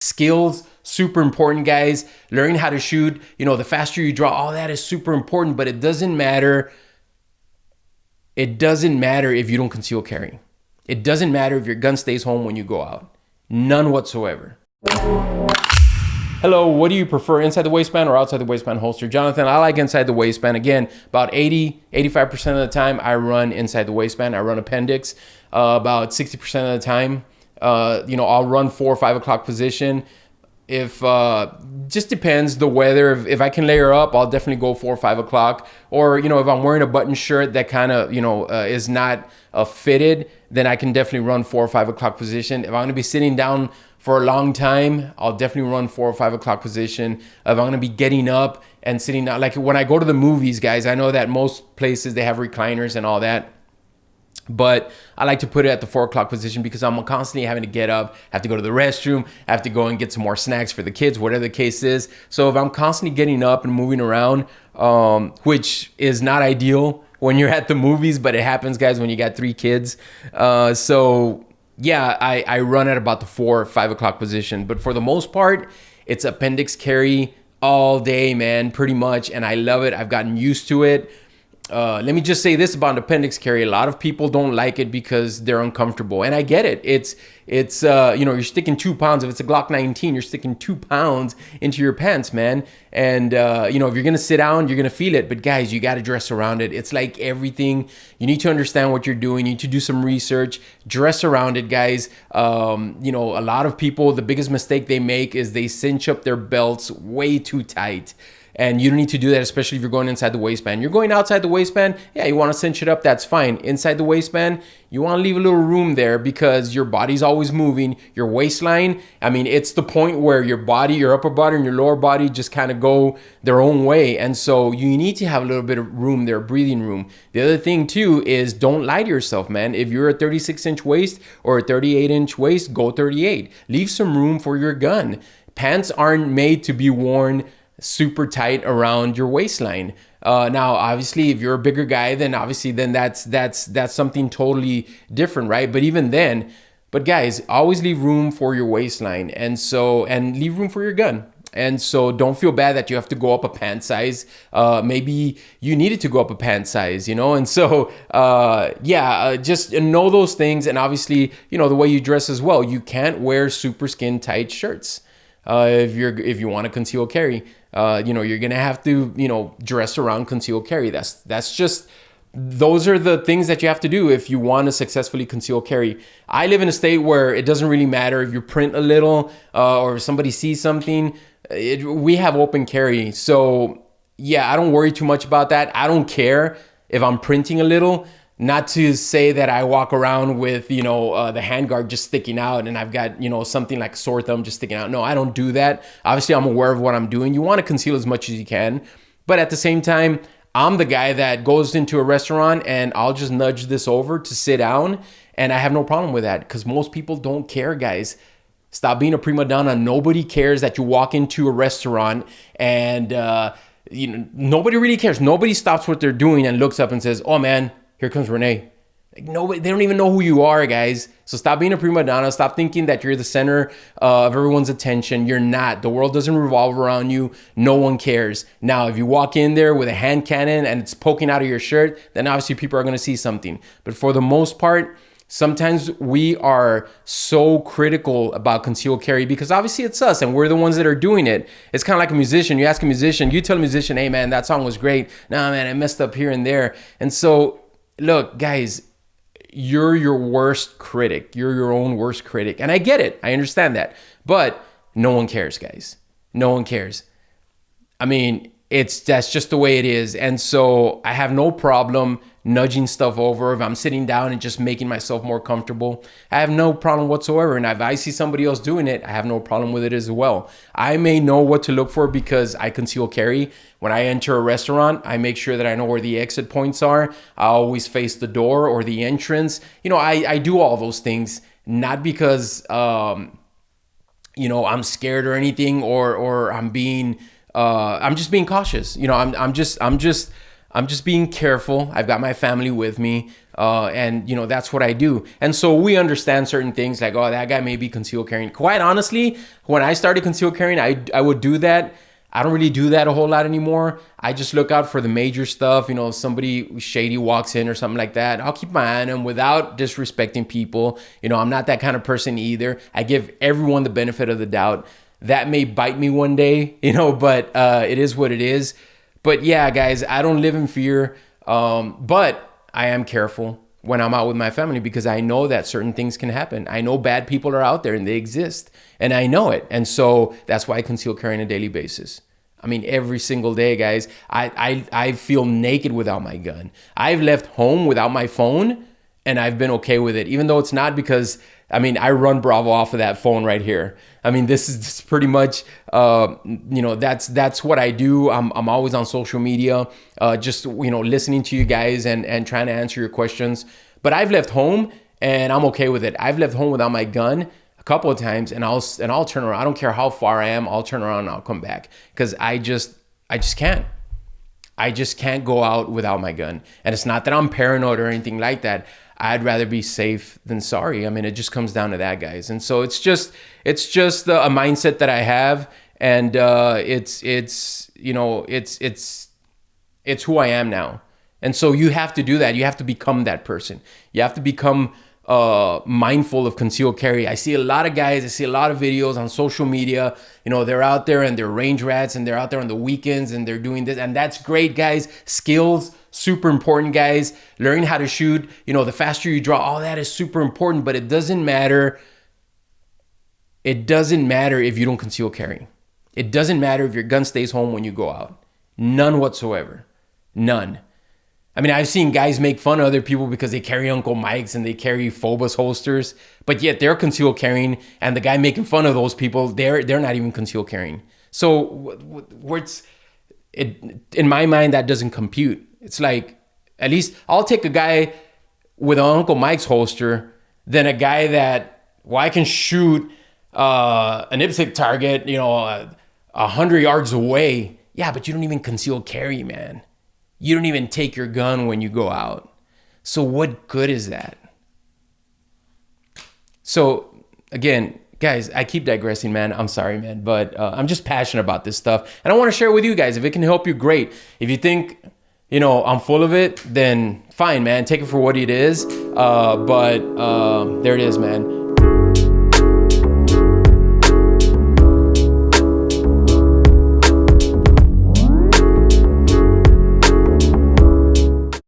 Skills, super important, guys. Learning how to shoot, the faster you draw, all that is super important, but it doesn't matter. It doesn't matter if you don't conceal carry. It doesn't matter if your gun stays home when you go out. None whatsoever. Hello, what do you prefer, inside the waistband or outside the waistband holster? Jonathan, I like inside the waistband. Again, about 85% of the time I run inside the waistband. I run appendix. About 60% of the time, I'll run 4 or 5 o'clock position. If just depends the weather. If I can layer up, I'll definitely go 4 or 5 o'clock. Or if I'm wearing a button shirt that kind of is not fitted, then I can definitely run 4 or 5 o'clock position. If I'm gonna be sitting down for a long time, I'll definitely run 4 or 5 o'clock position. If I'm gonna be getting up and sitting down, like when I go to the movies, guys, I know that most places they have recliners and all that. But I like to put it at the 4 o'clock position because I'm constantly having to get up, have to go to the restroom, have to go and get some more snacks for the kids, whatever the case is. So if I'm constantly getting up and moving around, which is not ideal when you're at the movies, but it happens, guys, when you got 3 kids. Yeah, I run at about the 4 or 5 o'clock position. But for the most part, it's appendix carry all day, man, pretty much. And I love it. I've gotten used to it. Let me just say this about appendix carry. A lot of people don't like it because they're uncomfortable. And I get it. It's you're sticking 2 pounds. If it's a Glock 19, you're sticking 2 pounds into your pants, man. And, if you're going to sit down, you're going to feel it. But guys, you got to dress around it. It's like everything. You need to understand what you're doing. You need to do some research, dress around it, guys. A lot of people, the biggest mistake they make is they cinch up their belts way too tight. And you don't need to do that, especially if you're going inside the waistband. You're going outside the waistband, yeah, you want to cinch it up, that's fine. Inside the waistband, you want to leave a little room there because your body's always moving. Your waistline, it's the point where your body, your upper body and your lower body just kind of go their own way. And so you need to have a little bit of room there, breathing room. The other thing too is don't lie to yourself, man. If you're a 36-inch waist or a 38-inch waist, go 38. Leave some room for your gun. Pants aren't made to be worn super tight around your waistline. Now, obviously, if you're a bigger guy, then that's something totally different, right? But even then, guys, always leave room for your waistline, and leave room for your gun. And so don't feel bad that you have to go up a pant size. Maybe you needed to go up a pant size, And so, just know those things. And obviously, the way you dress as well. You can't wear super skin tight shirts. If you want to conceal carry, you're gonna have to dress around conceal carry. That's just, those are the things that you have to do if you want to successfully conceal carry. I live in a state where it doesn't really matter if you print a little or if somebody sees something. We have open carry, so yeah, I don't worry too much about that. I don't care if I'm printing a little. Not to say that I walk around with, the handguard just sticking out and I've got, something like a sore thumb just sticking out. No, I don't do that. Obviously, I'm aware of what I'm doing. You want to conceal as much as you can. But at the same time, I'm the guy that goes into a restaurant and I'll just nudge this over to sit down. And I have no problem with that because most people don't care, guys. Stop being a prima donna. Nobody cares that you walk into a restaurant and, nobody really cares. Nobody stops what they're doing and looks up and says, oh, man, here comes Renee. Like nobody, they don't even know who you are, guys. So stop being a prima donna. Stop thinking that you're the center of everyone's attention. You're not. The world doesn't revolve around you. No one cares. Now, if you walk in there with a hand cannon and it's poking out of your shirt, then obviously people are going to see something. But for the most part, sometimes we are so critical about concealed carry because obviously it's us and we're the ones that are doing it. It's kind of like a musician. You ask a musician, you tell a musician, hey man, that song was great. Nah, man, I messed up here and there. And so, look, guys, you're your worst critic. You're your own worst critic. And I get it. I understand that. But no one cares, guys. No one cares. That's just the way it is. And so I have no problem nudging stuff over. If I'm sitting down and just making myself more comfortable, I have no problem whatsoever. And if I see somebody else doing it, I have no problem with it as well. I may know what to look for because I conceal carry. When I enter a restaurant, I make sure that I know where the exit points are. I always face the door or the entrance. I do all those things, not because, I'm scared or anything or I'm just being cautious. I'm just being careful. I've got my family with me. And, you know, that's what I do. And so we understand certain things like, oh, that guy may be concealed carrying. Quite honestly, when I started concealed carrying, I would do that. I don't really do that a whole lot anymore. I just look out for the major stuff. You know, if somebody shady walks in or something like that, I'll keep my eye on them without disrespecting people. You know, I'm not that kind of person either. I give everyone the benefit of the doubt. That may bite me one day, you know, but it is what it is. But yeah, guys, I don't live in fear. But I am careful when I'm out with my family because I know that certain things can happen. I know bad people are out there and they exist, and I know it. And so that's why I conceal carry on a daily basis. I mean, every single day, guys, I feel naked without my gun. I've left home without my phone, and I've been okay with it, even though it's not because, I mean, I run Bravo off of that phone right here. I mean, this is pretty much, you know, that's what I do. I'm always on social media, just, you know, listening to you guys and trying to answer your questions. But I've left home and I'm okay with it. I've left home without my gun a couple of times, and I'll turn around. I don't care how far I am. I'll turn around and I'll come back because I just can't. I just can't go out without my gun. And it's not that I'm paranoid or anything like that. I'd rather be safe than sorry. I mean, it just comes down to that, guys. And so it's just a mindset that I have, and it's you know, it's who I am now. And so you have to do that. You have to become that person. You have to become mindful of concealed carry. I see a lot of guys, I see a lot of videos on social media, you know, they're out there and they're range rats and they're out there on the weekends and they're doing this, and that's great, guys. Skills, super important, guys. Learning how to shoot, you know, the faster you draw, all that is super important, but it doesn't matter. It doesn't matter if you don't conceal carry. It doesn't matter if your gun stays home when you go out. None whatsoever. None. I mean, I've seen guys make fun of other people because they carry Uncle Mike's and they carry Phobos holsters, but yet they're concealed carrying, and the guy making fun of those people, they're not even concealed carrying. So in my mind, that doesn't compute. It's like, at least I'll take a guy with an Uncle Mike's holster than a guy that, well, I can shoot an IPSC target, you know, 100 yards away. Yeah, but you don't even conceal carry, man. You don't even take your gun when you go out. So what good is that? So again, guys, I keep digressing, man. I'm sorry, man. But I'm just passionate about this stuff. And I want to share with you guys. If it can help you, great. If you think, you know, I'm full of it, then fine, man. Take it for what it is. But there it is, man.